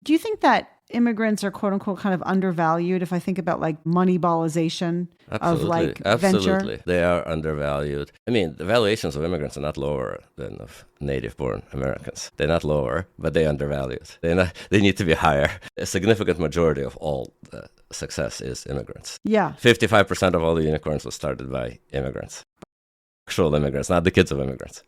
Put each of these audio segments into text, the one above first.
Do you think that immigrants are quote unquote kind of undervalued if I think about like moneyballization of like venture? Absolutely. They are undervalued. I mean, the valuations of immigrants are not lower than of native-born Americans. They're not lower, but they're undervalued. They need to be higher. A significant majority of all success is immigrants. Yeah. 55% of all the unicorns were started by immigrants. Actual immigrants, not the kids of immigrants.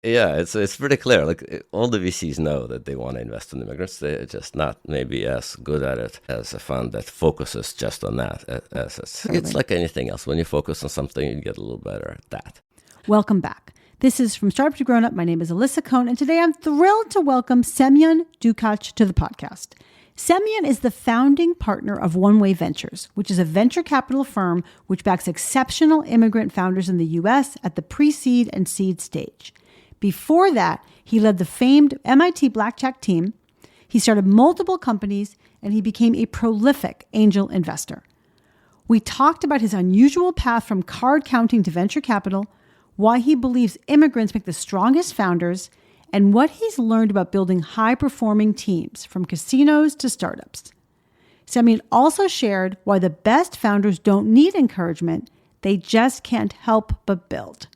Yeah, it's pretty clear. Like all the VCs know that they want to invest in immigrants. They're just not maybe as good at it as a fund that focuses just on that. It's like anything else. When you focus on something, you get a little better at that. Welcome back. This is From Startup to Grown Up. My name is Alyssa Cohn, and today I'm thrilled to welcome Semyon Dukach to the podcast. Semyon is the founding partner of One Way Ventures, which is a venture capital firm which backs exceptional immigrant founders in the U.S. at the pre-seed and seed stage. Before that, he led the famed MIT Blackjack Team. He started multiple companies, and he became a prolific angel investor. We talked about his unusual path from card counting to venture capital, why he believes immigrants make the strongest founders, and what he's learned about building high-performing teams from casinos to startups. Semyon also shared why the best founders don't need encouragement. They just can't help but build.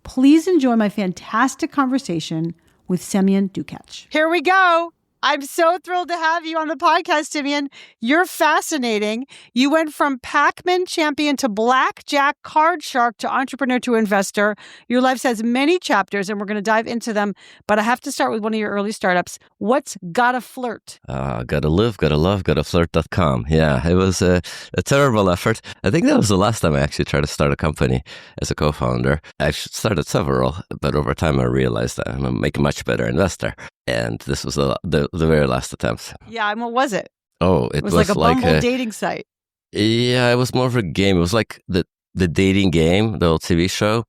Please enjoy my fantastic conversation with Semyon Dukach. Here we go. I'm so thrilled to have you on the podcast, Semyon. You're fascinating. You went from Pacman champion to blackjack card shark to entrepreneur to investor. Your life has many chapters, and we're going to dive into them. But I have to start with one of your early startups. What's Gotta Flirt? Gotta live, gotta love, gotta flirt.com. Yeah, it was a terrible effort. I think that was the last time I actually tried to start a company as a co-founder. I've started several, but over time I realized that I'm a much better investor. And this was the very last attempt. Yeah, and what was it? Oh, it was like a Bumble dating site. Yeah, it was more of a game. It was like the dating game, the old TV show.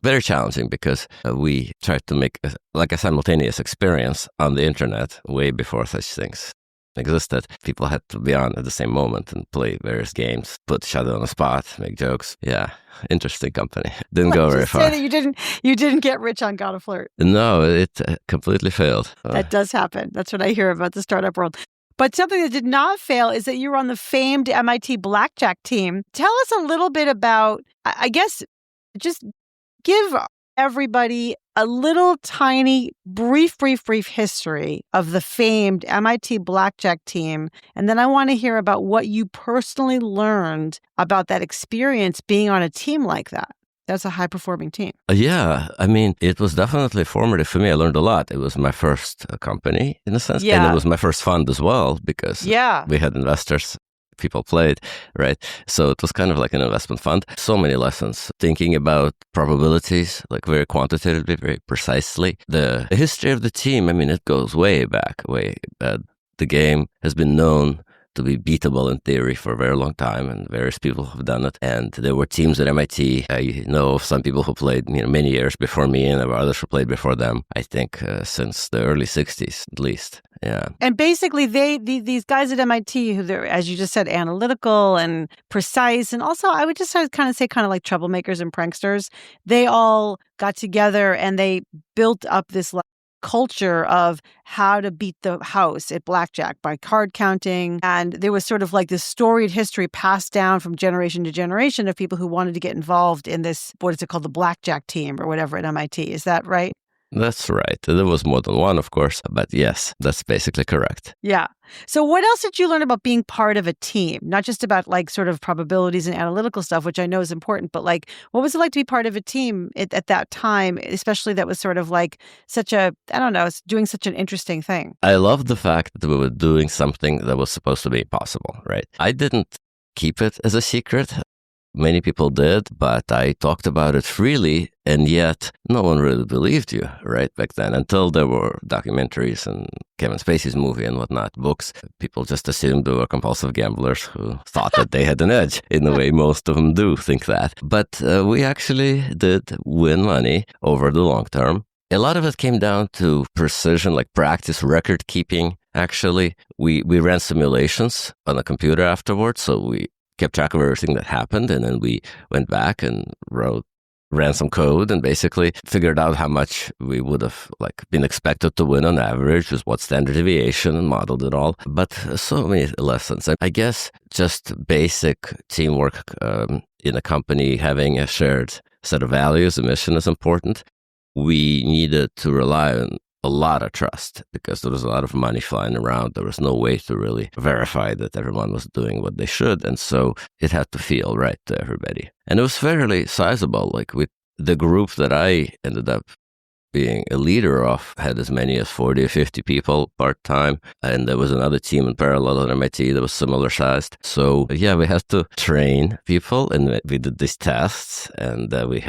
Very challenging because we tried to make a simultaneous experience on the internet way before such things existed. People had to be on at the same moment and play various games, put each other on the spot, make jokes. Yeah, interesting company. Didn't go very far. Say that you didn't get rich on Gotta Flirt. No, it completely failed. That does happen. That's what I hear about the startup world. But something that did not fail is that you were on the famed MIT Blackjack Team. Tell us a little bit about, I guess, just give everybody a little tiny, brief history of the famed MIT Blackjack Team. And then I want to hear about what you personally learned about that experience being on a team like that. That's a high-performing team. Yeah, I mean, it was definitely formative for me. I learned a lot. It was my first company, in a sense. Yeah. And it was my first fund as well, because we had investors. People played, right? So it was kind of like an investment fund. So many lessons, thinking about probabilities, like very quantitatively, very precisely. The history of the team, I mean, it goes way back. The game has been known to be beatable in theory for a very long time, and various people have done it. And there were teams at MIT. I know of some people who played many years before me, and there were others who played before them, I think since the early 60s at least. Yeah. And basically, these guys at MIT, who they're, as you just said, analytical and precise, and also I would just kind of say like troublemakers and pranksters, they all got together and they built up this culture of how to beat the house at blackjack by card counting. And there was sort of like this storied history passed down from generation to generation of people who wanted to get involved in this, what is it called, the blackjack team or whatever at MIT. Is that right? That's right. There was more than one, of course, but yes, that's basically correct. Yeah. So what else did you learn about being part of a team? Not just about like sort of probabilities and analytical stuff, which I know is important, but like, what was it like to be part of a team at that time, especially that was sort of like doing such an interesting thing? I love the fact that we were doing something that was supposed to be possible, right? I didn't keep it as a secret. Many people did, but I talked about it freely, and yet no one really believed you, right, back then, until there were documentaries and Kevin Spacey's movie and whatnot, books. People just assumed they were compulsive gamblers who thought that they had an edge, in the way most of them do think that. But we actually did win money over the long term. A lot of it came down to precision, like practice, record keeping. Actually, we ran simulations on a computer afterwards, so we kept track of everything that happened, and then we went back and wrote ran some code and basically figured out how much we would have been expected to win on average, with what standard deviation, and modeled it all. But so many lessons. I guess just basic teamwork in a company, having a shared set of values, a mission is important. We needed to rely on a lot of trust because there was a lot of money flying around. There was no way to really verify that everyone was doing what they should. And so it had to feel right to everybody. And it was fairly sizable. With the group that I ended up being a leader of had as many as 40 or 50 people part-time. And there was another team in parallel at MIT that was similar sized. So yeah, we had to train people, and we did these tests, and we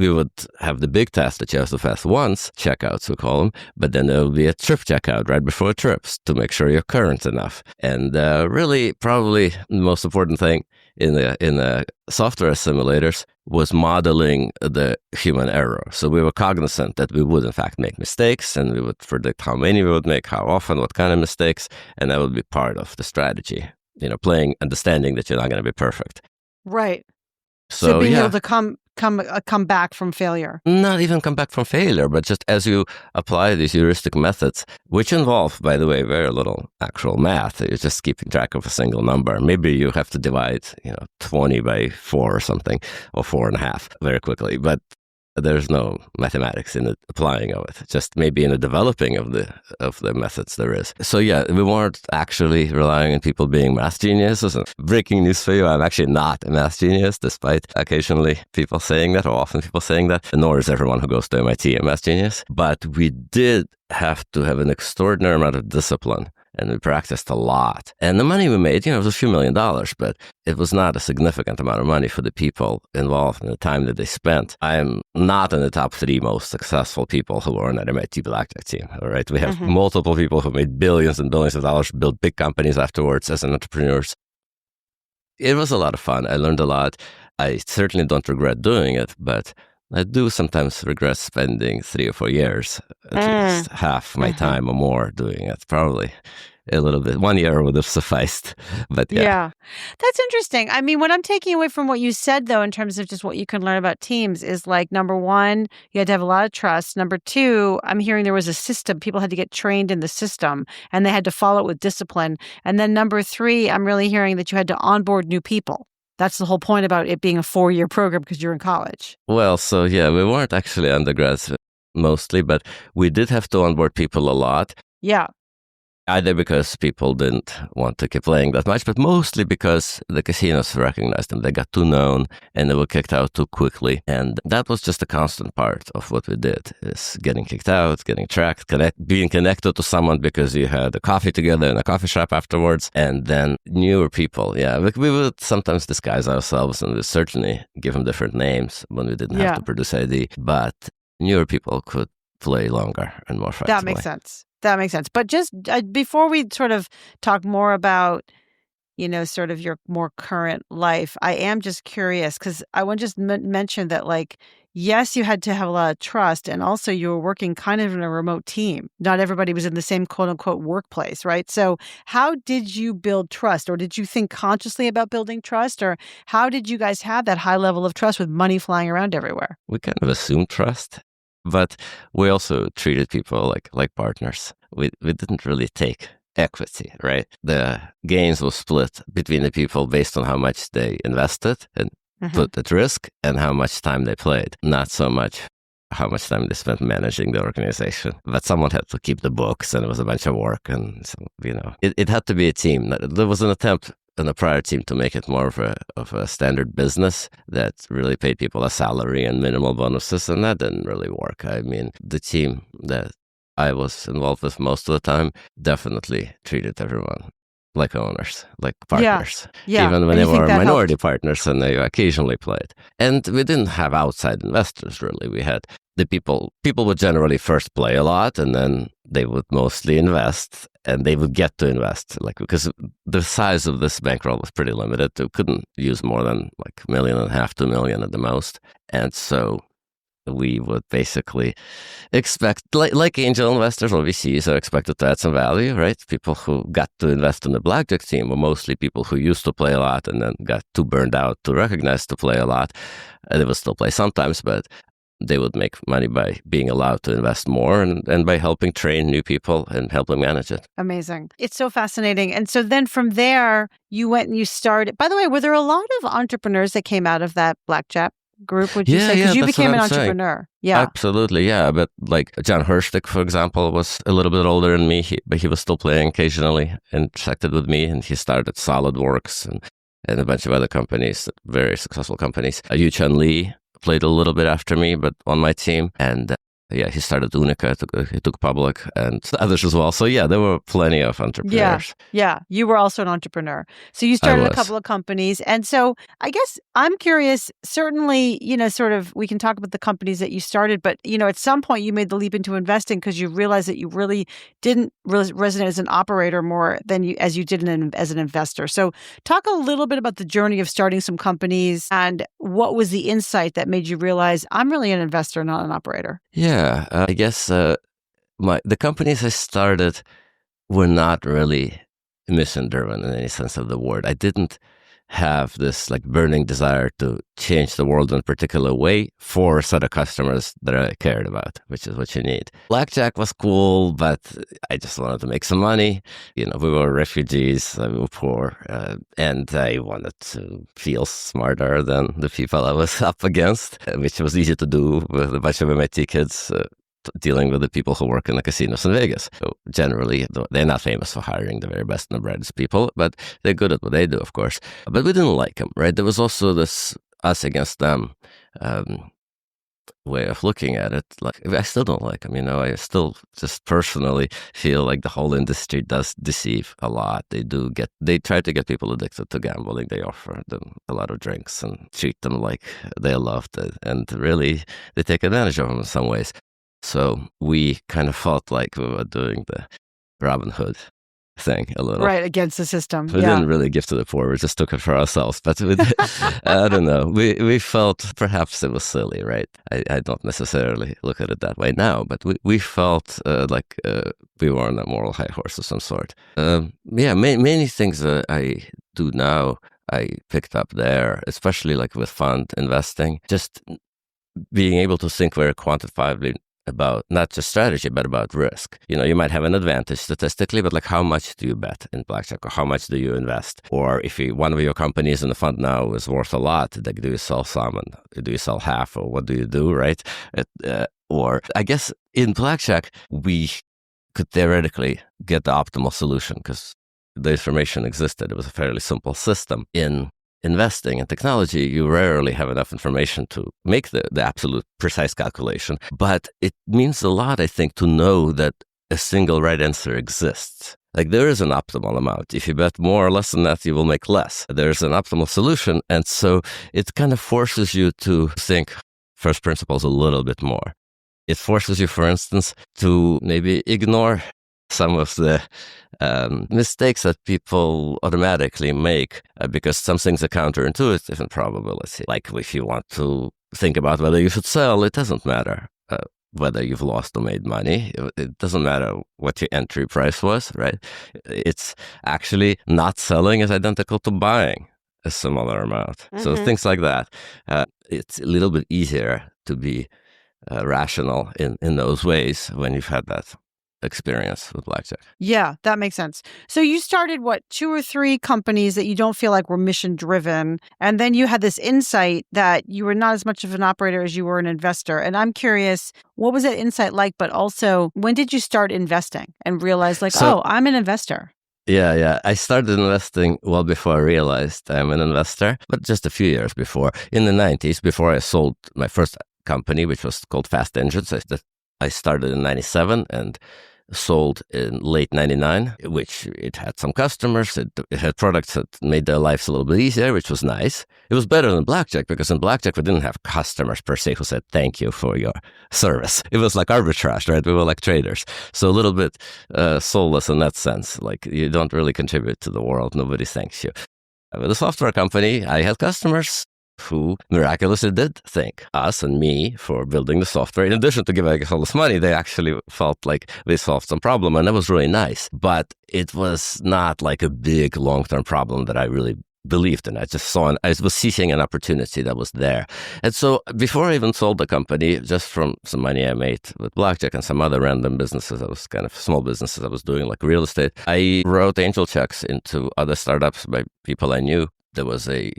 would have the big test that you have to pass once, checkouts we call them, but then there will be a trip checkout right before trips to make sure you're current enough. And really, probably the most important thing in the software simulators was modeling the human error. So we were cognizant that we would in fact make mistakes, and we would predict how many we would make, how often, what kind of mistakes, and that would be part of the strategy. Understanding that you're not going to be perfect. Right. So being able to come back from failure. Not even come back from failure, but just as you apply these heuristic methods, which involve, by the way, very little actual math. You're just keeping track of a single number. Maybe you have to divide, 20 by 4 or something, or 4.5 very quickly. But there's no mathematics in the applying of it. Just maybe in the developing of the methods there is. So yeah, we weren't actually relying on people being math geniuses. And breaking news for you, I'm actually not a math genius, despite occasionally people saying that, or often people saying that. Nor is everyone who goes to MIT a math genius. But we did have to have an extraordinary amount of discipline. And we practiced a lot. And the money we made, it was a few $1 million, but it was not a significant amount of money for the people involved and the time that they spent. I am not in the top 3 most successful people who were on that MIT Blackjack Team. All right. We have multiple people who made billions and billions of dollars, built big companies afterwards as entrepreneurs. It was a lot of fun. I learned a lot. I certainly don't regret doing it, but I do sometimes regret spending 3 or 4 years, at least half my time or more doing it. Probably a little bit. 1 year would have sufficed, but yeah. Yeah, that's interesting. I mean, what I'm taking away from what you said, though, in terms of just what you can learn about teams is number 1, you had to have a lot of trust. Number 2, I'm hearing there was a system. People had to get trained in the system, and they had to follow it with discipline. And then number 3, I'm really hearing that you had to onboard new people. That's the whole point about it being a 4-year program because you're in college. Well, so yeah, we weren't actually undergrads mostly, but we did have to onboard people a lot. Yeah. Either because people didn't want to keep playing that much, but mostly because the casinos recognized them. They got too known and they were kicked out too quickly. And that was just a constant part of what we did, is getting kicked out, getting tracked, being connected to someone because you had a coffee together in a coffee shop afterwards. And then newer people, yeah. We would sometimes disguise ourselves, and we'd certainly give them different names when we didn't have to produce ID. But newer people could play longer and more flexibly. That makes sense. That makes sense. But just before we sort of talk more about, sort of your more current life, I am just curious because I want to just mention that, yes, you had to have a lot of trust, and also you were working kind of in a remote team. Not everybody was in the same quote unquote workplace, right? So how did you build trust, or did you think consciously about building trust, or how did you guys have that high level of trust with money flying around everywhere? We kind of assumed trust. But we also treated people like partners. We didn't really take equity, right? The gains were split between the people based on how much they invested and put at risk and how much time they played. Not so much how much time they spent managing the organization. But someone had to keep the books, and it was a bunch of work. And, so, it had to be a team. There was an attempt in the prior team to make it more of a standard business that really paid people a salary and minimal bonuses, and that didn't really work. I mean, the team that I was involved with most of the time definitely treated everyone like owners, like partners. Yeah. Even when they were minority partners and they occasionally played. And we didn't have outside investors, really. We had the people would generally first play a lot, and then they would mostly invest, and they would get to invest, because the size of this bankroll was pretty limited. They couldn't use more than $1.5 million, $2 million at the most. And so we would basically expect, like angel investors or VCs are expected to add some value, right? People who got to invest in the Blackjack team were mostly people who used to play a lot and then got too burned out to recognize to play a lot. They would still play sometimes, but they would make money by being allowed to invest more and by helping train new people and help them manage it. Amazing. It's so fascinating. And so then from there, you went and you started. By the way, were there a lot of entrepreneurs that came out of that Blackjack group, would you say? Because you became an entrepreneur. Saying. Yeah. Absolutely, yeah. But like John Hershtick, for example, was a little bit older than me, but he was still playing occasionally, intersected with me, and he started SolidWorks and a bunch of other companies, very successful companies. Yu Chun Lee played a little bit after me, but on my team. And he started Unica, he took public, and others as well. So yeah, there were plenty of entrepreneurs. Yeah. You were also an entrepreneur. So you started a couple of companies. And so I guess I'm curious, certainly, sort of, we can talk about the companies that you started, but, at some point you made the leap into investing because you realized that you really didn't resonate as an operator more than as you did as an investor. So talk a little bit about the journey of starting some companies and what was the insight that made you realize I'm really an investor, not an operator. Yeah, I guess the companies I started were not really mission-driven in any sense of the word. I didn't have this like burning desire to change the world in a particular way for a set of customers that I cared about, which is what you need. Blackjack was cool, but I just wanted to make some money. We were refugees, we were poor, and I wanted to feel smarter than the people I was up against, which was easy to do with a bunch of MIT kids dealing with the people who work in the casinos in Vegas. So generally, they're not famous for hiring the very best and the brightest people, but they're good at what they do, of course. But we didn't like them, right? There was also this us against them way of looking at it. Like, I still don't like them, I still just personally feel like the whole industry does deceive a lot. They try to get people addicted to gambling. They offer them a lot of drinks and treat them like they're loved, and really, they take advantage of them in some ways. So we kind of felt like we were doing the Robin Hood thing a little. Right, against the system. We didn't really give to the poor, we just took it for ourselves. But I don't know, we felt perhaps it was silly, right? I don't necessarily look at it that way now, but we felt like we were on a moral high horse of some sort. Many things that I do now, I picked up there, especially like with fund investing, just being able to think very quantifiably about not just strategy, but about risk. You might have an advantage statistically, but like how much do you bet in blackjack, or how much do you invest? Or if one of your companies in the fund now is worth a lot, like do you sell some and do you sell half, or what do you do, right? Or I guess in blackjack, we could theoretically get the optimal solution because the information existed. It was a fairly simple system. In investing in technology, you rarely have enough information to make the absolute precise calculation. But it means a lot, I think, to know that a single right answer exists. Like there is an optimal amount. If you bet more or less than that, you will make less. There's an optimal solution. And so it kind of forces you to think first principles a little bit more. It forces you, for instance, to maybe ignore some of the mistakes that people automatically make because some things are counterintuitive in probability. Like if you want to think about whether you should sell, it doesn't matter whether you've lost or made money. It doesn't matter what your entry price was, right? It's actually not selling is identical to buying a similar amount. Mm-hmm. So things like that. It's a little bit easier to be rational in those ways when you've had that experience with blackjack. Yeah, that makes sense. So you started 2 or 3 companies that you don't feel like were mission driven, and then you had this insight that you were not as much of an operator as you were an investor. And I'm curious, what was that insight like? But also, when did you start investing and realize I'm an investor? Yeah. I started investing well before I realized I'm an investor, but just a few years before. In the 90s, before I sold my first company, which was called Fast Engines, I started in 97 and sold in late 99, which it had some customers. It had products that made their lives a little bit easier, which was nice. It was better than blackjack because in blackjack, we didn't have customers per se who said, thank you for your service. It was like arbitrage, right? We were like traders. So a little bit soulless in that sense. Like you don't really contribute to the world. Nobody thanks you. With a software company, I had customers. who miraculously did thank us and me for building the software. In addition to giving us all this money, they actually felt like we solved some problem, and that was really nice. But it was not like a big long-term problem that I really believed in. I was seizing an opportunity that was there. And so before I even sold the company, just from some money I made with Blackjack and some other random businesses, I was kind of small businesses I was doing, like real estate, I wrote angel checks into other startups by people I knew. There was a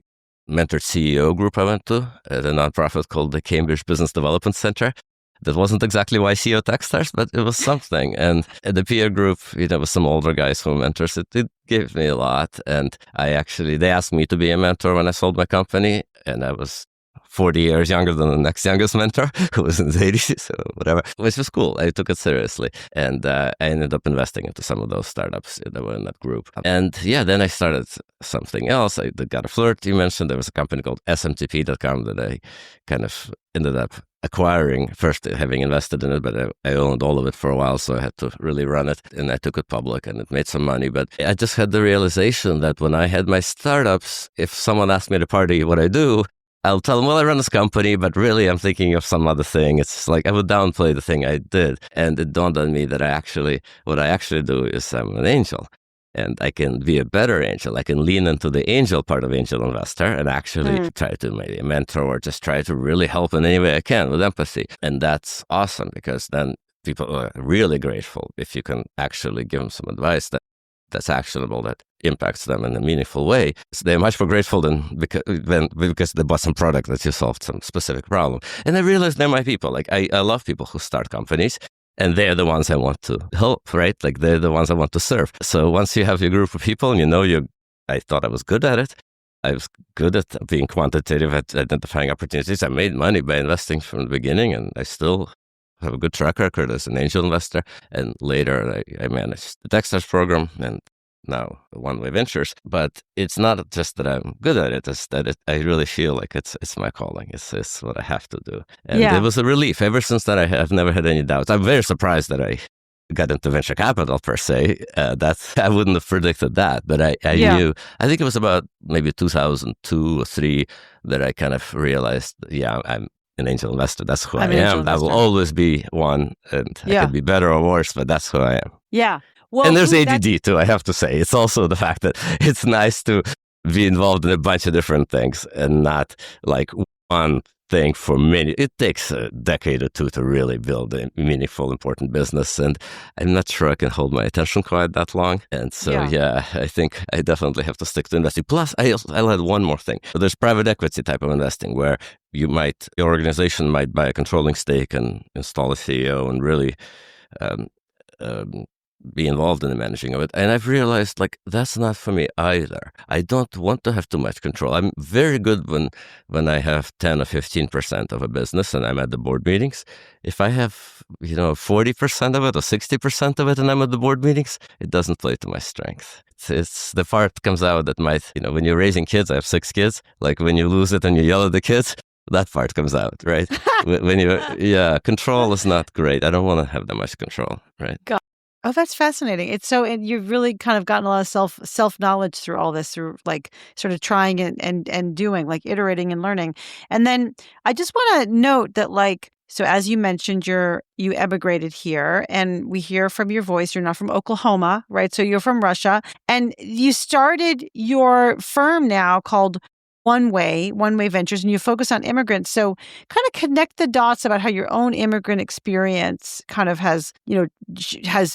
mentored CEO group I went to at a nonprofit called the Cambridge Business Development Center. That wasn't exactly why CEO Techstars, but it was something. And at the peer group, with some older guys who were mentors, it gave me a lot. And they asked me to be a mentor when I sold my company. And I was 40 years younger than the next youngest mentor, who was in his 80s, or whatever, which was cool. I took it seriously. And I ended up investing into some of those startups that were in that group. And then I started something else. I got a flirt. You mentioned there was a company called smtp.com that I kind of ended up acquiring, first having invested in it, but I owned all of it for a while, so I had to really run it, and I took it public, and it made some money. But I just had the realization that when I had my startups, if someone asked me to party what I do, I'll tell them, well, I run this company, but really I'm thinking of some other thing. It's like I would downplay the thing I did. And it dawned on me that what I actually do is I'm an angel. And I can be a better angel. I can lean into the angel part of angel investor and actually try to maybe mentor or just try to really help in any way I can with empathy. And that's awesome, because then people are really grateful if you can actually give them some advice that's actionable, that impacts them in a meaningful way. So they're much more grateful than because they bought some product that you solved some specific problem. And I realized they're my people. Like I love people who start companies. And they're the ones I want to help, right? Like they're the ones I want to serve. So once you have your group of people and I thought I was good at it. I was good at being quantitative at identifying opportunities. I made money by investing from the beginning, and I still have a good track record as an angel investor. And later I managed the Techstars program and now One Way Ventures. But it's not just that I'm good at it, it's that I really feel like it's my calling. It's what I have to do. And it was a relief. Ever since that, I've never had any doubts. I'm very surprised that I got into venture capital per se. I wouldn't have predicted that, but I knew. I think it was about maybe 2002 or 3 that I kind of realized, I'm an angel investor. That's who I am. I will always be one, and I could be better or worse, but that's who I am. Yeah. Well, and there's ADD too, I have to say. It's also the fact that it's nice to be involved in a bunch of different things and not like one thing for many. It takes a decade or two to really build a meaningful, important business. And I'm not sure I can hold my attention quite that long. And so, I think I definitely have to stick to investing. Plus, I'll add one more thing. So there's private equity type of investing where your organization might buy a controlling stake and install a CEO and really be involved in the managing of it. And I've realized, like, that's not for me either. I don't want to have too much control. I'm very good when I have 10 or 15% of a business and I'm at the board meetings. If I have, 40% of it or 60% of it and I'm at the board meetings, it doesn't play to my strength. It's the part comes out that might, when you're raising kids, I have 6 kids, like when you lose it and you yell at the kids, that part comes out, right? Control is not great. I don't want to have that much control, right? Oh, that's fascinating. And you've really kind of gotten a lot of self-knowledge through all this, through like sort of trying and doing, like iterating and learning. And then I just want to note that, like, so as you mentioned, you emigrated here, and we hear from your voice, you're not from Oklahoma, right? So you're from Russia, and you started your firm now called One Way Ventures, and you focus on immigrants. So kind of connect the dots about how your own immigrant experience kind of has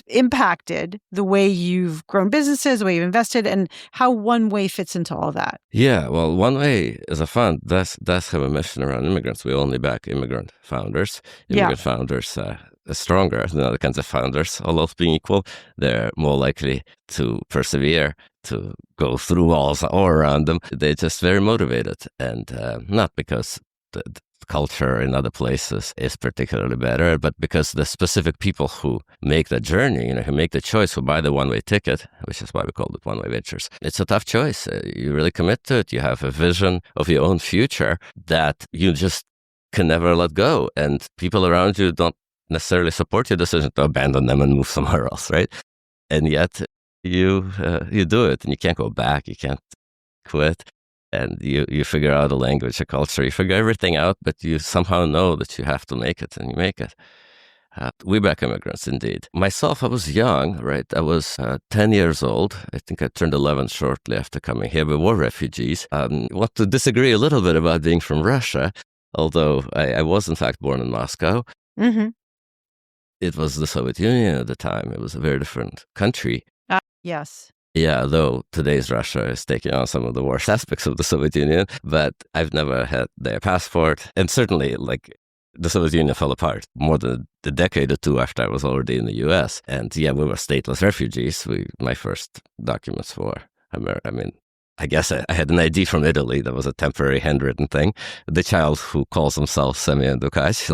impacted the way you've grown businesses, the way you've invested, and how One Way fits into all that. Yeah, well, One Way is a fund. That's have a mission around immigrants. We only back immigrant founders. Founders are stronger than other kinds of founders. All else being equal, they're more likely to persevere, to go through walls all around them. They're just very motivated, and not because the culture in other places is particularly better, but because the specific people who make the journey, who make the choice, who buy the one-way ticket, which is why we called it One Way Ventures. It's a tough choice. You really commit to it. You have a vision of your own future that you just can never let go, and people around you don't necessarily support your decision to abandon them and move somewhere else, right? And yet you do it, and you can't go back. You can't quit. And you figure out a language, a culture, you figure everything out, but you somehow know that you have to make it, and you make it. We back immigrants, indeed. Myself, I was young, right? I was 10 years old. I think I turned 11 shortly after coming here. We were refugees. I want to disagree a little bit about being from Russia, although I was, in fact, born in Moscow. Mm-hmm. It was the Soviet Union at the time. It was a very different country. Yes. Yeah, though today's Russia is taking on some of the worst aspects of the Soviet Union, but I've never had their passport. And certainly, the Soviet Union fell apart more than a decade or two after I was already in the U.S. And yeah, we were stateless refugees. My first documents were, I guess I had an ID from Italy that was a temporary handwritten thing. The child who calls himself Semyon Dukach,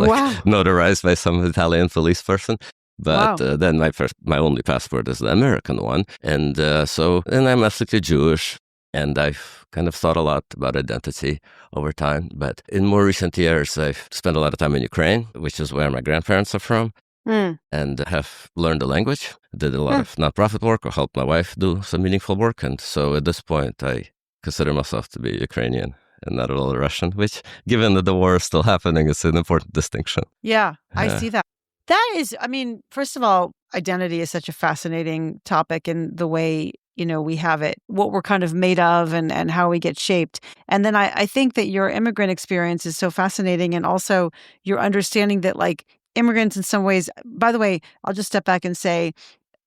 notarized by some Italian police person. But then my only passport is the American one. And I'm ethnically Jewish. And I've kind of thought a lot about identity over time. But in more recent years, I've spent a lot of time in Ukraine, which is where my grandparents are from, and have learned the language, did a lot of nonprofit work, or helped my wife do some meaningful work. And so at this point, I consider myself to be Ukrainian and not at all Russian, which, given that the war is still happening, is an important distinction. Yeah, I see that. That is, first of all, identity is such a fascinating topic in the way we have it, what we're kind of made of and how we get shaped. And then I think that your immigrant experience is so fascinating, and also your understanding that immigrants in some ways, by the way, I'll just step back and say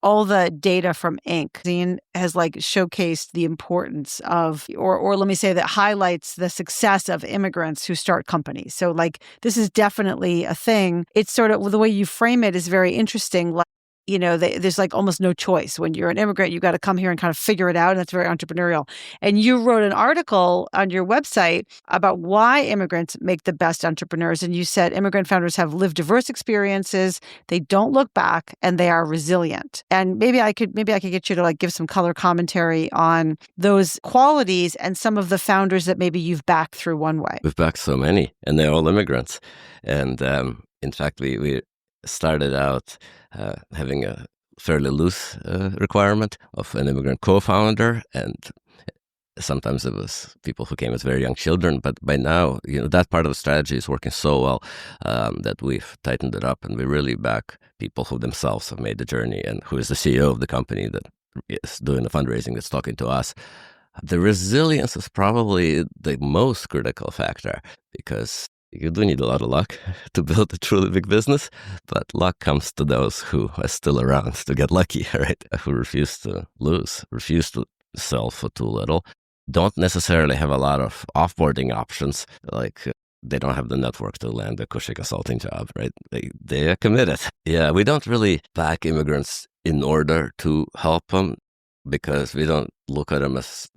all the data from Inc. has showcased the importance of, or let me say that highlights the success of immigrants who start companies. So this is definitely a thing. It's sort of, the way you frame it is very interesting. There's almost no choice. When you're an immigrant, you got to come here and kind of figure it out. And that's very entrepreneurial. And you wrote an article on your website about why immigrants make the best entrepreneurs. And you said immigrant founders have lived diverse experiences. They don't look back, and they are resilient. And maybe I could get you to give some color commentary on those qualities and some of the founders that maybe you've backed through One Way. We've backed so many, and they're all immigrants. And in fact, we started out having a fairly loose requirement of an immigrant co-founder, and sometimes it was people who came as very young children. But by now, that part of the strategy is working so well that we've tightened it up, and we really back people who themselves have made the journey, and who is the CEO of the company that is doing the fundraising that's talking to us. The resilience is probably the most critical factor, because you do need a lot of luck to build a truly big business, but luck comes to those who are still around to get lucky, right? Who refuse to lose, refuse to sell for too little, don't necessarily have a lot of offboarding options, they don't have the network to land a cushy consulting job, right? They are committed. Yeah, we don't really back immigrants in order to help them, because we don't look at them as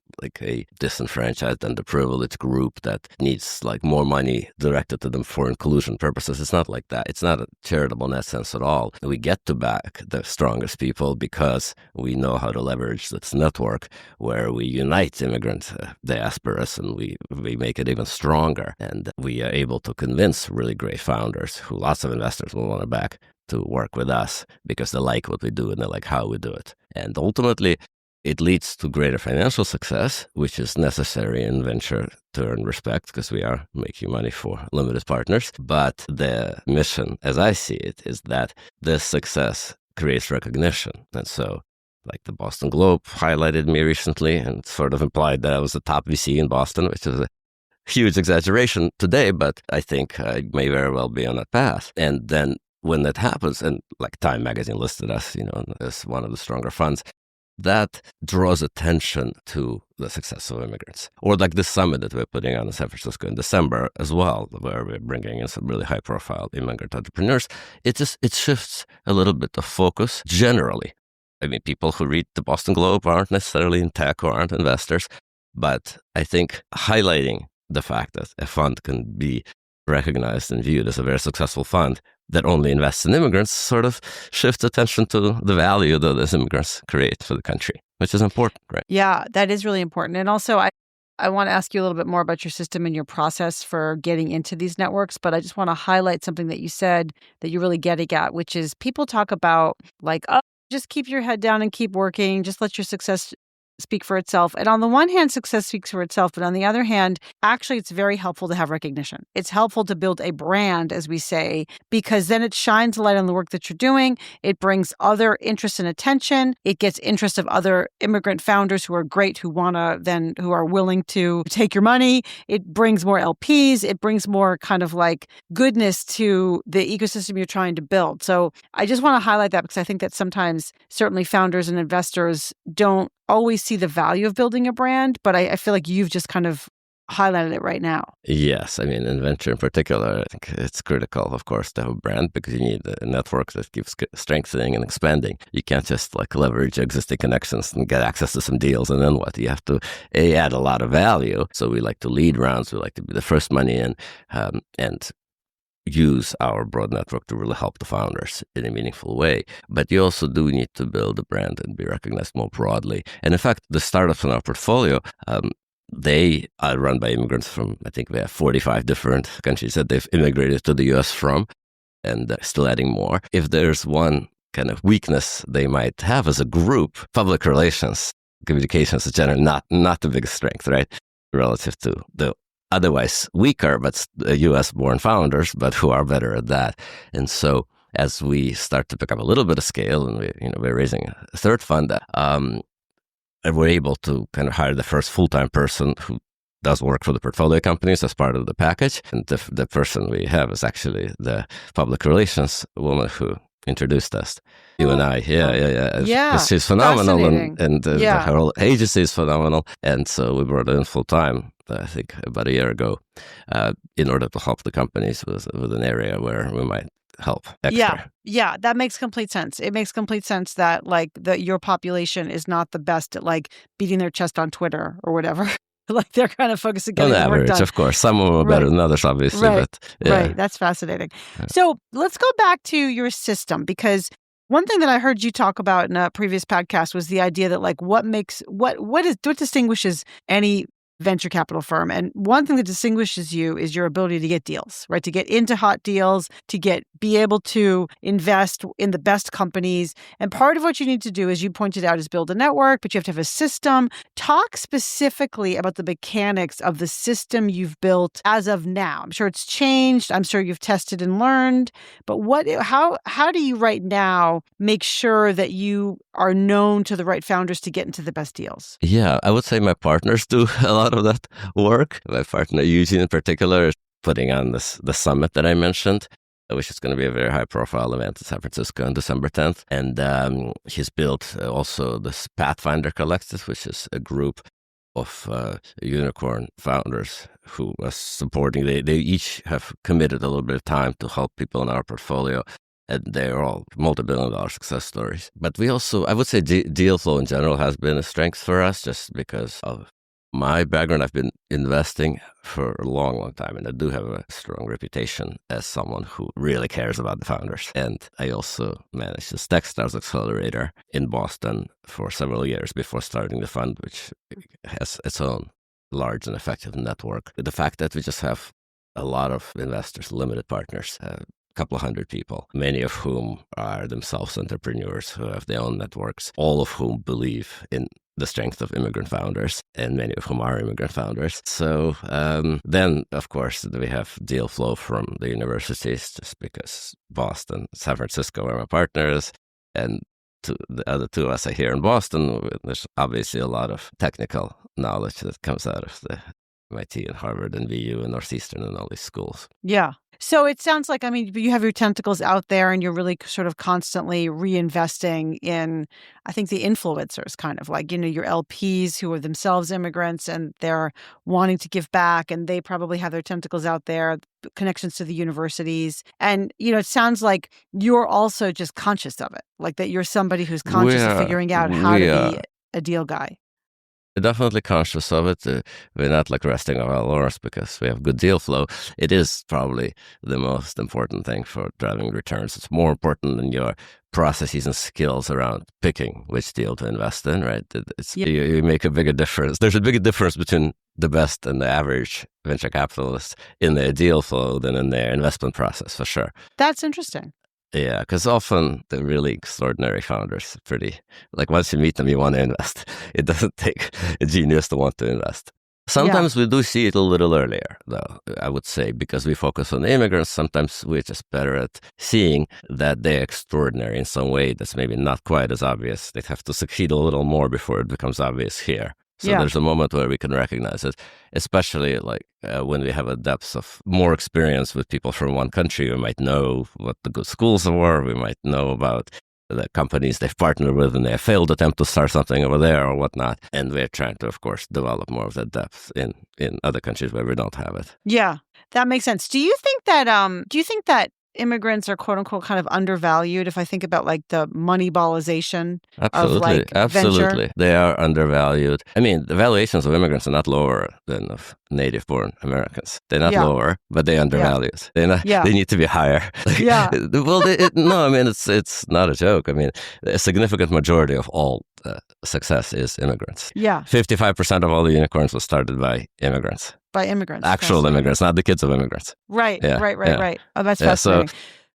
a disenfranchised, underprivileged group that needs more money directed to them for inclusion purposes. It's not like that. It's not a charitable in that sense at all. We get to back the strongest people because we know how to leverage this network where we unite immigrant diasporas, and we make it even stronger. And we are able to convince really great founders who lots of investors will want to back to work with us because they like what we do and they like how we do it. And ultimately, it leads to greater financial success, which is necessary in venture to earn respect, because we are making money for limited partners. But the mission, as I see it, is that this success creates recognition. And so, the Boston Globe highlighted me recently and sort of implied that I was the top VC in Boston, which is a huge exaggeration today, but I think I may very well be on that path. And then when that happens, and Time Magazine listed us, as one of the stronger funds, that draws attention to the success of immigrants. Or this summit that we're putting on in San Francisco in December as well, where we're bringing in some really high-profile immigrant entrepreneurs. It shifts a little bit of focus generally. People who read the Boston Globe aren't necessarily in tech or aren't investors, but I think highlighting the fact that a fund can be recognized and viewed as a very successful fund that only invests in immigrants sort of shifts attention to the value that those immigrants create for the country, which is important, right? Yeah, that is really important. And also, I want to ask you a little bit more about your system and your process for getting into these networks, but I just want to highlight something that you said that you're really getting at, which is people talk about just keep your head down and keep working, just let your success speak for itself. And on the one hand, success speaks for itself. But on the other hand, actually, it's very helpful to have recognition. It's helpful to build a brand, as we say, because then it shines a light on the work that you're doing. It brings other interest and attention. It gets interest of other immigrant founders who are great, who are willing to take your money. It brings more LPs. It brings more kind of like goodness to the ecosystem you're trying to build. So I just want to highlight that because I think that sometimes certainly founders and investors don't always see the value of building a brand, but I feel like you've just kind of highlighted it right now. Yes. I mean, in venture in particular, I think it's critical, of course, to have a brand because you need a network that keeps strengthening and expanding. You can't just like leverage existing connections and get access to some deals and then what? You have to add a lot of value. So we like to lead rounds. We like to be the first money in and use our broad network to really help the founders in a meaningful way. But you also do need to build a brand and be recognized more broadly. And in fact, the startups in our portfolio, they are run by immigrants from, I think we have 45 different countries that they've immigrated to the US from, and they're still adding more. If there's one kind of weakness they might have as a group, public relations, communications in general, not the biggest strength, right? Relative to the otherwise weaker, but US-born founders, but who are better at that. And so as we start to pick up a little bit of scale and we're raising a third fund, we're able to kind of hire the first full-time person who does work for the portfolio companies as part of the package. And the person we have is actually the public relations woman who introduced us. You and I, yeah. She's phenomenal, and her whole agency is phenomenal. And so we brought her in full-time, I think, about a year ago, in order to help the companies with an area where we might help extra. Yeah, that makes complete sense. It makes complete sense that like your population is not the best at like beating their chest on Twitter or whatever. Like they're kind of focusing on getting work done. Of course. Some of them are better than others, obviously. Right. But, yeah. Right. That's fascinating. So let's go back to your system, because one thing that I heard you talk about in a previous podcast was the idea that like what distinguishes any venture capital firm. And one thing that distinguishes you is your ability to get deals, right? To get into hot deals, be able to invest in the best companies. And part of what you need to do, as you pointed out, is build a network, but you have to have a system. Talk specifically about the mechanics of the system you've built as of now. I'm sure it's changed. I'm sure you've tested and learned, but how do you right now make sure that you are known to the right founders to get into the best deals? Yeah, I would say my partners do a lot of that work. My partner, Eugene in particular, is putting on the summit that I mentioned, which is going to be a very high-profile event in San Francisco on December 10th. And he's built also this Pathfinder Collective, which is a group of unicorn founders who are supporting. They each have committed a little bit of time to help people in our portfolio. And they're all multi-billion-dollar success stories. But we also, I would say deal flow in general has been a strength for us just because of my background. I've been investing for a long, long time, and I do have a strong reputation as someone who really cares about the founders. And I also managed the Techstars Accelerator in Boston for several years before starting the fund, which has its own large and effective network. The fact that we just have a lot of investors, limited partners, couple of hundred people, many of whom are themselves entrepreneurs who have their own networks, all of whom believe in the strength of immigrant founders, and many of whom are immigrant founders. So then, of course, we have deal flow from the universities, just because Boston, San Francisco are my partners, and the other two of us are here in Boston. There's obviously a lot of technical knowledge that comes out of the MIT and Harvard and VU and Northeastern and all these schools. Yeah. So it sounds like, I mean, you have your tentacles out there and you're really sort of constantly reinvesting in, I think, the influencers, kind of like, your LPs who are themselves immigrants and they're wanting to give back, and they probably have their tentacles out there, connections to the universities. And, it sounds like you're also just conscious of it, like that you're somebody who's conscious of figuring out how to be a deal guy. We're definitely conscious of it. We're not like resting on our laurels because we have good deal flow. It is probably the most important thing for driving returns. It's more important than your processes and skills around picking which deal to invest in, right? You make a bigger difference. There's a bigger difference between the best and the average venture capitalist in their deal flow than in their investment process, for sure. That's interesting. Yeah, because often the really extraordinary founders, pretty, like once you meet them, you want to invest. It doesn't take a genius to want to invest. Sometimes we do see it a little earlier, though, I would say, because we focus on the immigrants. Sometimes we're just better at seeing that they're extraordinary in some way that's maybe not quite as obvious. They'd have to succeed a little more before it becomes obvious here. So there's a moment where we can recognize it, especially like when we have a depth of more experience with people from one country. We might know what the good schools are. We might know about the companies they've partnered with and they have failed attempt to start something over there or whatnot. And we're trying to, of course, develop more of that depth in other countries where we don't have it. Yeah, that makes sense. Do you think that immigrants are quote unquote kind of undervalued if I think about like the moneyballization of like Absolutely. venture? They are undervalued. I mean, the valuations of immigrants are not lower than of native-born Americans. They're not lower, but they're undervalued. They need to be higher. Well, no, I mean, it's not a joke. I mean, a significant majority of all success is immigrants. 55% of all the unicorns was started by immigrants. By immigrants. Actual immigrants, not the kids of immigrants. Right. Oh, that's fascinating.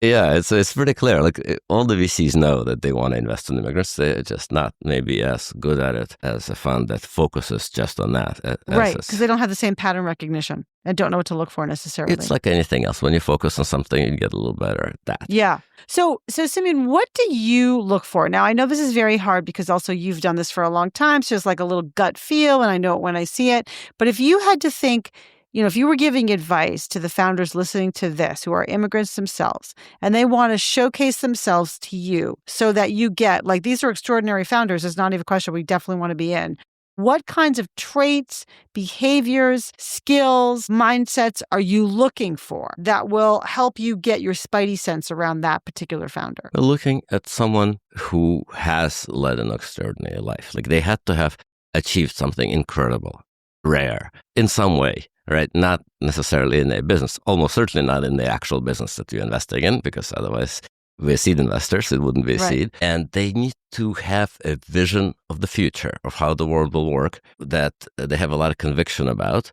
So, it's pretty clear. Like all the VCs know that they want to invest in immigrants. They're just not maybe as good at it as a fund that focuses just on that. Right, because they don't have the same pattern recognition and don't know what to look for necessarily. It's like anything else. When you focus on something, you get a little better at that. Yeah. So Semyon, what do you look for? Now, I know this is very hard because also you've done this for a long time. So it's like a little gut feel, and I know it when I see it. But if you had to think, if you were giving advice to the founders listening to this, who are immigrants themselves, and they want to showcase themselves to you so that you get, like, these are extraordinary founders. It's not even a question we definitely want to be in. What kinds of traits, behaviors, skills, mindsets are you looking for that will help you get your spidey sense around that particular founder? We're looking at someone who has led an extraordinary life. Like they had to have achieved something incredible, rare, in some way. Right? Not necessarily in their business, almost certainly not in the actual business that you're investing in, because otherwise we're seed investors, it wouldn't be a seed. And they need to have a vision of the future, of how the world will work, that they have a lot of conviction about.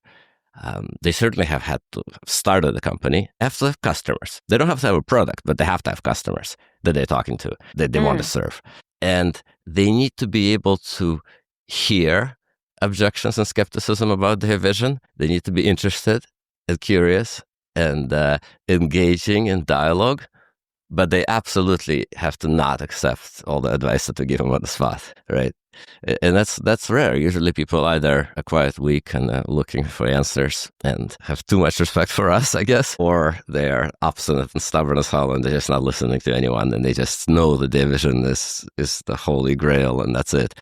They certainly have had to have started a company, have to have customers. They don't have to have a product, but they have to have customers that they're talking to, that they want to serve. And they need to be able to hear objections and skepticism about their vision. They need to be interested and curious and engaging in dialogue, but they absolutely have to not accept all the advice that we give them on the spot, right? And that's rare. Usually people either are quite weak and looking for answers and have too much respect for us, I guess, or they are obstinate and stubborn as hell and they're just not listening to anyone and they just know that their vision is the holy grail and that's it.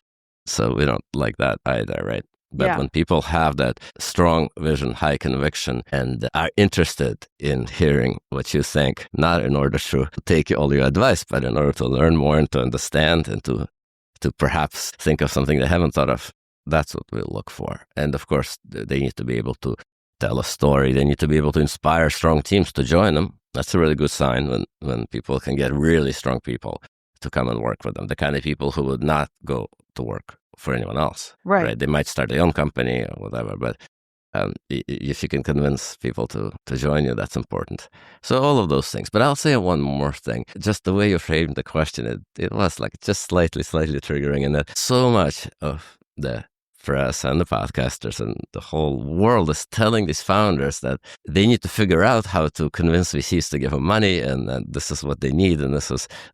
So we don't like that either, right? But when people have that strong vision, high conviction, and are interested in hearing what you think, not in order to take all your advice, but in order to learn more and to understand and to perhaps think of something they haven't thought of, that's what we look for. And of course, they need to be able to tell a story. They need to be able to inspire strong teams to join them. That's a really good sign when people can get really strong people to come and work with them, the kind of people who would not go to work for anyone else. Right? They might start their own company or whatever, but if you can convince people to join you, that's important. So all of those things. But I'll say one more thing. Just the way you framed the question, it was like just slightly triggering in that so much of the press and the podcasters and the whole world is telling these founders that they need to figure out how to convince VCs to give them money and this is what they need and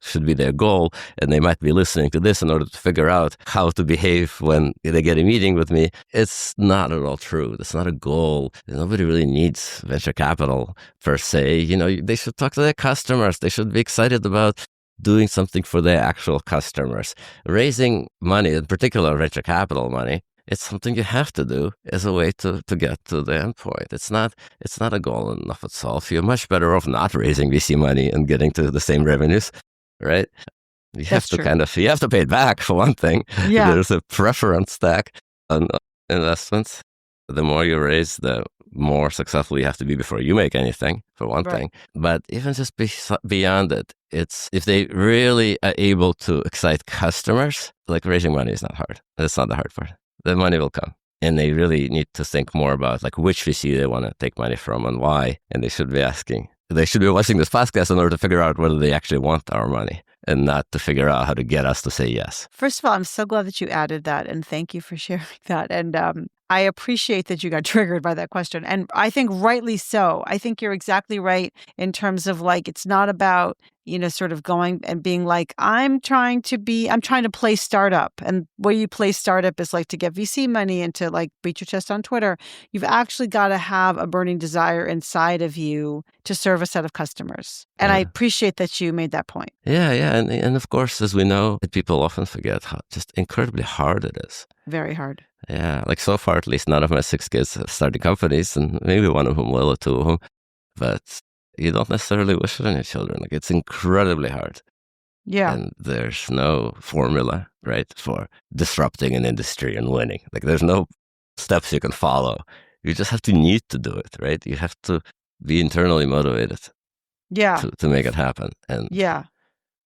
should be their goal. And they might be listening to this in order to figure out how to behave when they get a meeting with me. It's not at all true. That's not a goal. Nobody really needs venture capital per se. They should talk to their customers. They should be excited about doing something for their actual customers. Raising money, in particular venture capital money, it's something you have to do as a way to get to the end point. It's not a goal in and of itself. You're much better off not raising VC money and getting to the same revenues, right? You have to pay it back for one thing. Yeah. There's a preference stack on investments. The more you raise, the more successful you have to be before you make anything, for one thing. But even just beyond it, it's if they really are able to excite customers, like raising money is not hard. That's not the hard part. The money will come. And they really need to think more about like which VC they want to take money from and why. And they should be asking they should be watching this podcast in order to figure out whether they actually want our money and not to figure out how to get us to say yes. First of all, I'm so glad that you added that, and thank you for sharing that. And I appreciate that you got triggered by that question. And I think rightly so. I think you're exactly right in terms of like, it's not about, sort of going and being like, I'm trying to play startup. And where you play startup is like to get VC money and to like beat your chest on Twitter. You've actually got to have a burning desire inside of you to serve a set of customers. And I appreciate that you made that point. Yeah. And of course, as we know, people often forget how just incredibly hard it is. Very hard. Yeah. Like so far, at least none of my 6 kids have started companies, and maybe one of them will, or 2 of them. But you don't necessarily wish it on your children. Like, it's incredibly hard. Yeah. And there's no formula, right, for disrupting an industry and winning. Like, there's no steps you can follow. You just have to need to do it, right? You have to be internally motivated. Yeah. To make it happen. And yeah,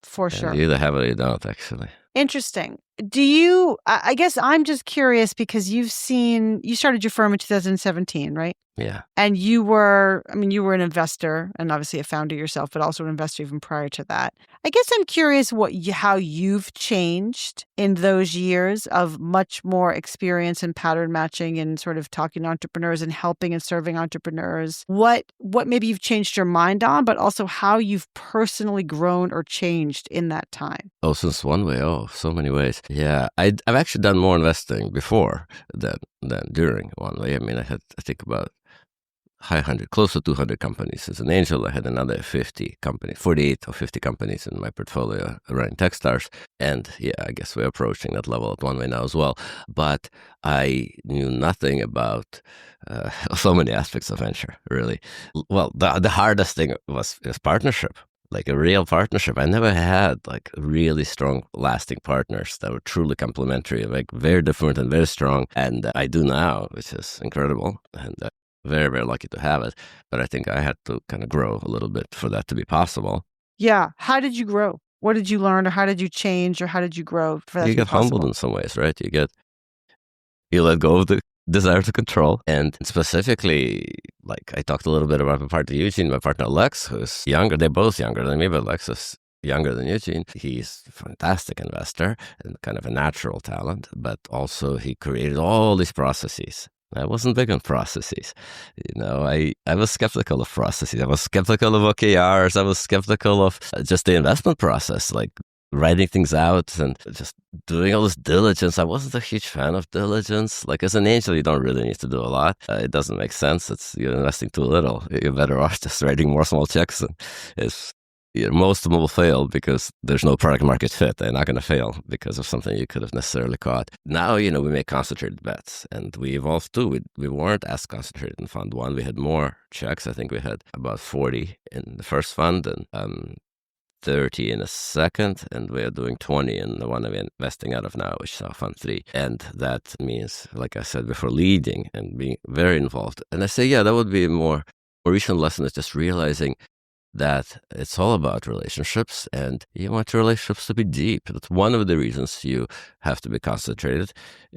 for sure. You either have it or you don't, actually. Interesting. I guess I'm just curious because you started your firm in 2017, right? Yeah. And you were an investor and obviously a founder yourself, but also an investor even prior to that. I guess I'm curious how you've changed in those years of much more experience in pattern matching and sort of talking to entrepreneurs and helping and serving entrepreneurs. What maybe you've changed your mind on, but also how you've personally grown or changed in that time. Oh, since one way. Oh, so many ways. Yeah, I've actually done more investing before than during one way. I mean, I think about close to 200 companies. As an angel, I had another 48 or 50 companies in my portfolio running Techstars. And yeah, I guess we're approaching that level at one way now as well. But I knew nothing about so many aspects of venture, really. Well, the hardest thing was partnership. Like a real partnership. I never had like really strong, lasting partners that were truly complementary, like very different and very strong. And I do now, which is incredible. And very, very lucky to have it. But I think I had to kind of grow a little bit for that to be possible. Yeah. How did you grow? What did you learn, or how did you change, or how did you grow for that? You get humbled in some ways, right? You let go of the desire to control. And specifically, like I talked a little bit about my partner Eugene, my partner Lex, who's younger. They're both younger than me, but Lex is younger than Eugene. He's a fantastic investor and kind of a natural talent, but also he created all these processes. I wasn't big on processes. I was skeptical of processes. I was skeptical of OKRs. I was skeptical of just the investment process, like writing things out and just doing all this diligence. I wasn't a huge fan of diligence. Like as an angel, you don't really need to do a lot. It doesn't make sense. You're investing too little. You're better off just writing more small checks. And most of them will fail because there's no product market fit. They're not going to fail because of something you could have necessarily caught. Now, we make concentrated bets, and we evolved too. We weren't as concentrated in fund one. We had more checks. I think we had about 40 in the first fund and 30 in a second, and we are doing 20 in the one we're investing out of now, which is our fund 3. And that means, like I said before, leading and being very involved. And I say, yeah, that would be a more recent lesson, is just realizing that it's all about relationships, and you want your relationships to be deep. That's one of the reasons you have to be concentrated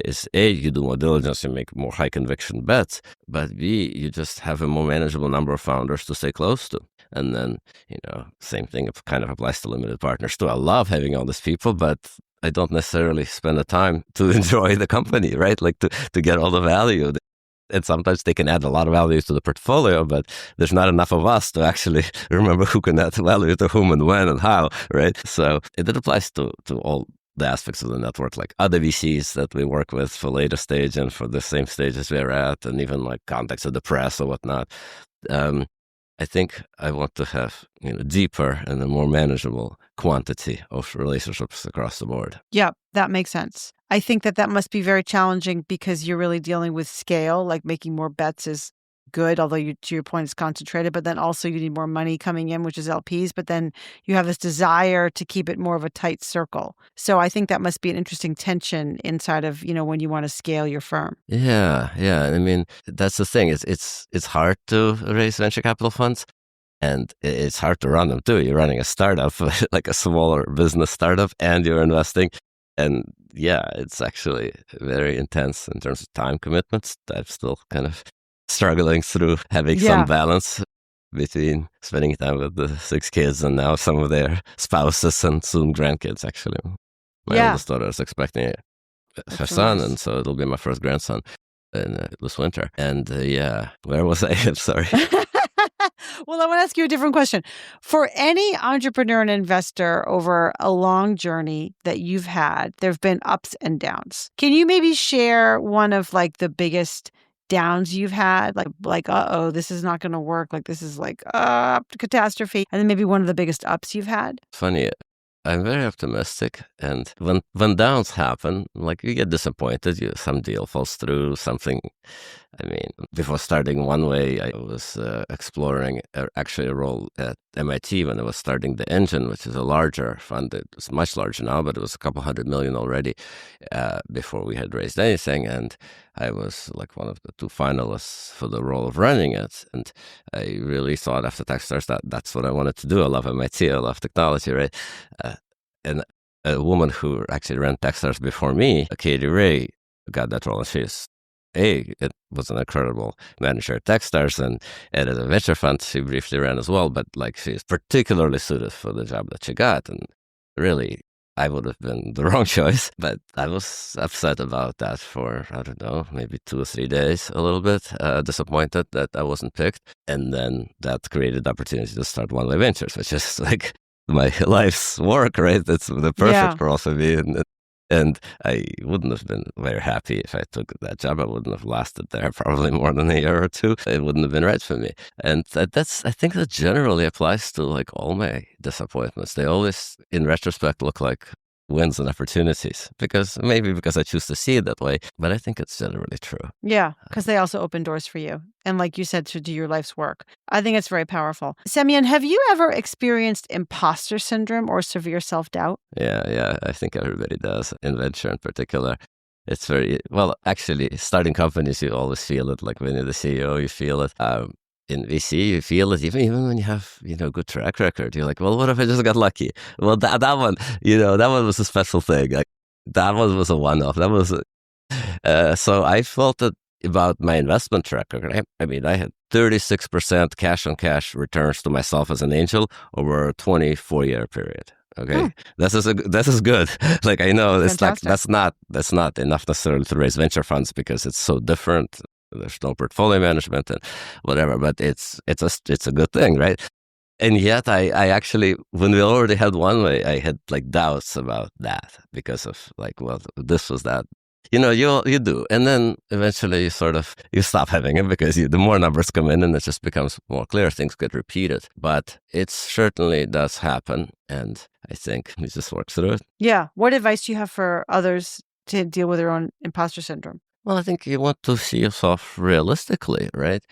is A, you do more diligence, you make more high conviction bets, but B, you just have a more manageable number of founders to stay close to. And then, same thing kind of applies to limited partners too. I love having all these people, but I don't necessarily spend the time to enjoy the company, right? Like to get all the value. And sometimes they can add a lot of value to the portfolio, but there's not enough of us to actually remember who can add value to whom and when and how, right? So it applies to all the aspects of the network, like other VCs that we work with for later stage and for the same stages we're at, and even like contacts of the press or whatnot. I think I want to have deeper and a more manageable quantity of relationships across the board. Yeah, that makes sense. I think that must be very challenging because you're really dealing with scale. Like making more bets is good, although to your point, it's concentrated. But then also you need more money coming in, which is LPs. But then you have this desire to keep it more of a tight circle. So I think that must be an interesting tension inside of when you want to scale your firm. Yeah. I mean, that's the thing. It's hard to raise venture capital funds. And it's hard to run them too. You're running a startup, like a smaller business startup, and you're investing. And yeah, it's actually very intense in terms of time commitments. I'm still kind of struggling through having some balance between spending time with the 6 kids and now some of their spouses and soon grandkids, actually. My oldest daughter is expecting her son, and so it'll be my first grandson in this winter. And where was I? I'm sorry. Well, I want to ask you a different question. For any entrepreneur and investor over a long journey that you've had, there have been ups and downs. Can you maybe share one of like the biggest downs you've had? Like, uh-oh, this is not going to work. Like, this is like catastrophe. And then maybe one of the biggest ups you've had? Funny. I'm very optimistic, and when downs happen, like you get disappointed, some deal falls through, something. I mean, before starting One Way, I was exploring actually a role at MIT when I was starting the Engine, which is a larger fund. It's much larger now, but it was a couple $100 million already before we had raised anything. And I was like one of the 2 finalists for the role of running it. And I really thought after Techstars that that's what I wanted to do. I love MIT, I love technology, right? And a woman who actually ran Techstars before me, Katie Ray, got that role, and she's it was an incredible manager at Techstars, and at a venture fund she briefly ran as well, but like she's particularly suited for the job that she got. And really, I would have been the wrong choice, but I was upset about that for, I don't know, maybe 2 or 3 days, a little bit disappointed that I wasn't picked. And then that created the opportunity to start One Way Ventures, which is like my life's work, right? It's the perfect role for me. And I wouldn't have been very happy if I took that job. I wouldn't have lasted there probably more than a year or 2. It wouldn't have been right for me. And I think that generally applies to like all my disappointments. They always, in retrospect, look like wins and opportunities, because I choose to see it that way, but I think it's generally true. Yeah, because they also open doors for you. And like you said, to do your life's work. I think it's very powerful. Semyon, have you ever experienced imposter syndrome or severe self-doubt? Yeah, I think everybody does, in venture in particular. It's very, well, actually, starting companies, you always feel it. Like when you're the CEO, you feel it. In VC, you feel it even when you have, good track record. You're like, well, what if I just got lucky? Well, that one, that one was a special thing. Like, that one was a one-off. That was so I felt it about my investment track record. I mean, I had 36% cash-on-cash returns to myself as an angel over a 24-year period. Okay, this is good. Like, I know it's like that's not enough necessarily to raise venture funds because it's so different. There's no portfolio management and whatever, but it's a good thing, right? And yet I actually, when we already had One Way, I had like doubts about that because of like, well, this was that. You do. And then eventually you stop having it because the more numbers come in and it just becomes more clear, things get repeated. But it certainly does happen. And I think we just work through it. Yeah. What advice do you have for others to deal with their own imposter syndrome? Well, I think you want to see yourself realistically, right?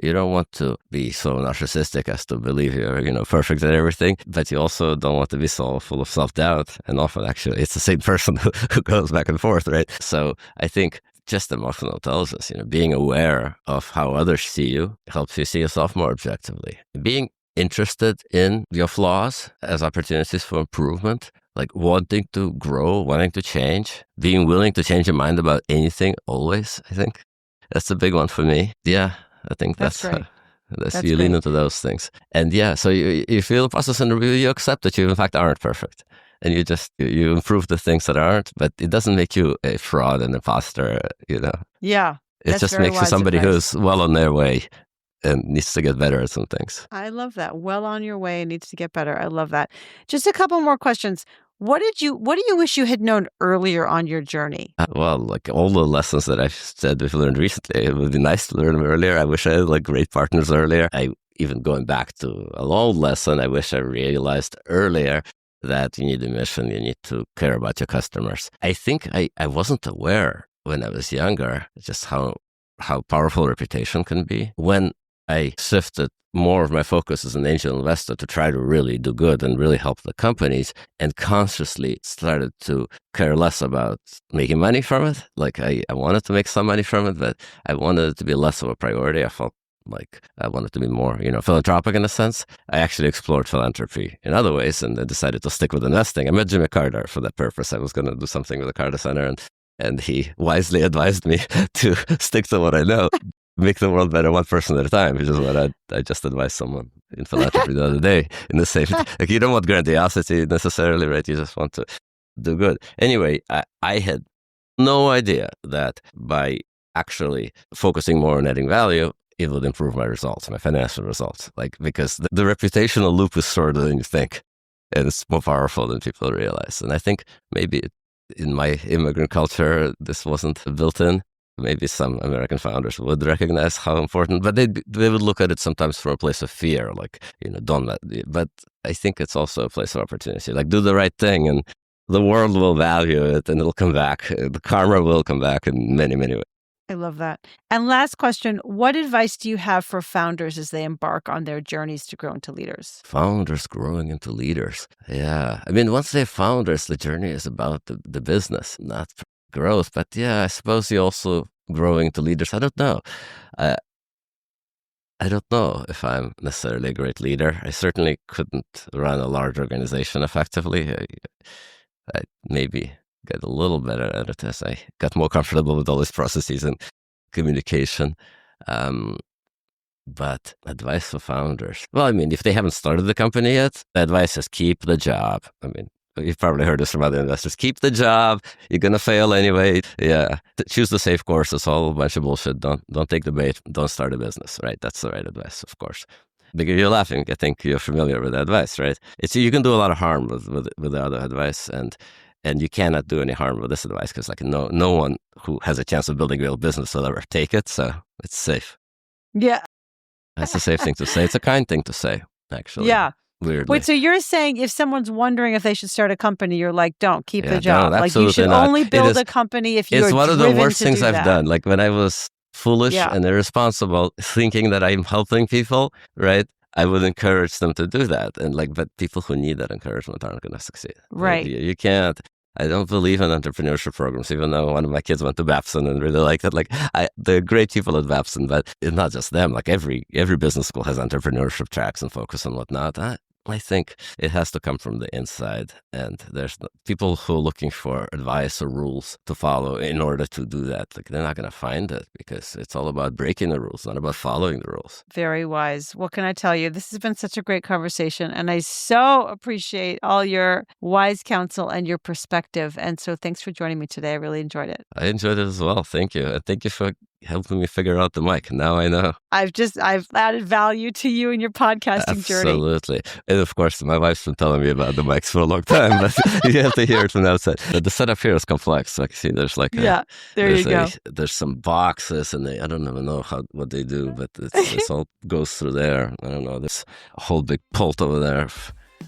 You don't want to be so narcissistic as to believe you're, perfect at everything, but you also don't want to be so full of self-doubt. And often, actually, it's the same person who goes back and forth, right? So I think just emotional intelligence, being aware of how others see you helps you see yourself more objectively. Being interested in your flaws as opportunities for improvement, like wanting to grow, wanting to change, being willing to change your mind about anything always, I think. That's a big one for me. Yeah, I think that's great. You lean into those things. And so you feel imposter syndrome, you accept that you in fact aren't perfect. And you improve the things that aren't, but it doesn't make you a fraud, an imposter, Yeah. It just makes you somebody who's well on their way and needs to get better at some things. I love that. Well on your way and needs to get better. I love that. Just a couple more questions. What do you wish you had known earlier on your journey? Well, like all the lessons that I've said we've learned recently, it would be nice to learn them earlier. I wish I had like great partners earlier. Even going back to an old lesson, I wish I realized earlier that you need a mission, you need to care about your customers. I think I wasn't aware when I was younger just how powerful reputation can be. When I shifted more of my focus as an angel investor to try to really do good and really help the companies, and consciously started to care less about making money from it. Like I wanted to make some money from it, but I wanted it to be less of a priority. I felt like I wanted to be more, philanthropic in a sense. I actually explored philanthropy in other ways and I decided to stick with investing. I met Jimmy Carter for that purpose. I was going to do something with the Carter Center and he wisely advised me to stick to what I know. make the world better one person at a time, which is what I just advised someone in philanthropy the other day in the same, like you don't want grandiosity necessarily, right? You just want to do good. Anyway, I had no idea that by actually focusing more on adding value, it would improve my results, my financial results. Like, because the reputational loop is shorter than you think, and it's more powerful than people realize. And I think maybe in my immigrant culture, this wasn't built in. Maybe some American founders would recognize how important, but they would look at it sometimes from a place of fear, like, don't let. But I think it's also a place of opportunity. Like, do the right thing, and the world will value it, and it'll come back. The karma will come back in many, many ways. I love that. And last question, what advice do you have for founders as they embark on their journeys to grow into leaders? Founders growing into leaders. Yeah. I mean, once they're founders, the journey is about the business, not growth. But yeah, I suppose you also growing into leaders. I don't know. I don't know if I'm necessarily a great leader. I certainly couldn't run a large organization effectively. I maybe get a little better at it as I got more comfortable with all these processes and communication. But advice for founders. Well, I mean, if they haven't started the company yet, the advice is keep the job. I mean, you've probably heard this from other investors. Keep the job. You're going to fail anyway. Yeah. Choose the safe course. It's all a bunch of bullshit. Don't take the bait. Don't start a business, right? That's the right advice, of course. Because you're laughing. I think you're familiar with the advice, right? You can do a lot of harm with the other advice, and you cannot do any harm with this advice because like no one who has a chance of building a real business will ever take it. So it's safe. Yeah. That's a safe thing to say. It's a kind thing to say, actually. Yeah. Weirdly. Wait, so you're saying if someone's wondering if they should start a company, you're like, don't keep the job. Like you should only build a company if you're driven to do that. It's one of the worst things I've done. Like when I was foolish and irresponsible, thinking that I'm helping people, right? I would encourage them to do that. And but people who need that encouragement aren't going to succeed. Right. You can't. I don't believe in entrepreneurship programs, even though one of my kids went to Babson and really liked it. They're great people at Babson, but it's not just them. Like every business school has entrepreneurship tracks and focus and whatnot. I think it has to come from the inside, and there's people who are looking for advice or rules to follow in order to do that. Like they're not going to find it because it's all about breaking the rules, not about following the rules. Very wise. What can I tell you? This has been such a great conversation, and I so appreciate all your wise counsel and your perspective. And so thanks for joining me today. I really enjoyed it. I enjoyed it as well. Thank you. And thank you for helping me figure out the mic. Now I know. I've added value to you in your podcasting journey. Absolutely. And of course, my wife's been telling me about the mics for a long time, but you have to hear it from the outside. The setup here is complex. Like, see, there's there's some boxes, and I don't even know what they do, but it's all goes through there. I don't know. There's a whole big pult over there.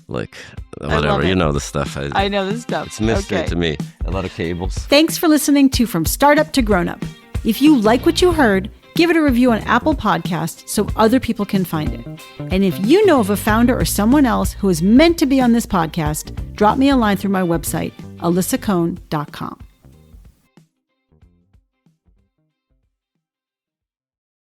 Whatever, you know the stuff. I know the stuff. It's mystery to me. A lot of cables. Thanks for listening to From Startup to Grown Up. If you like what you heard, give it a review on Apple Podcasts so other people can find it. And if you know of a founder or someone else who is meant to be on this podcast, drop me a line through my website, alyssacohn.com.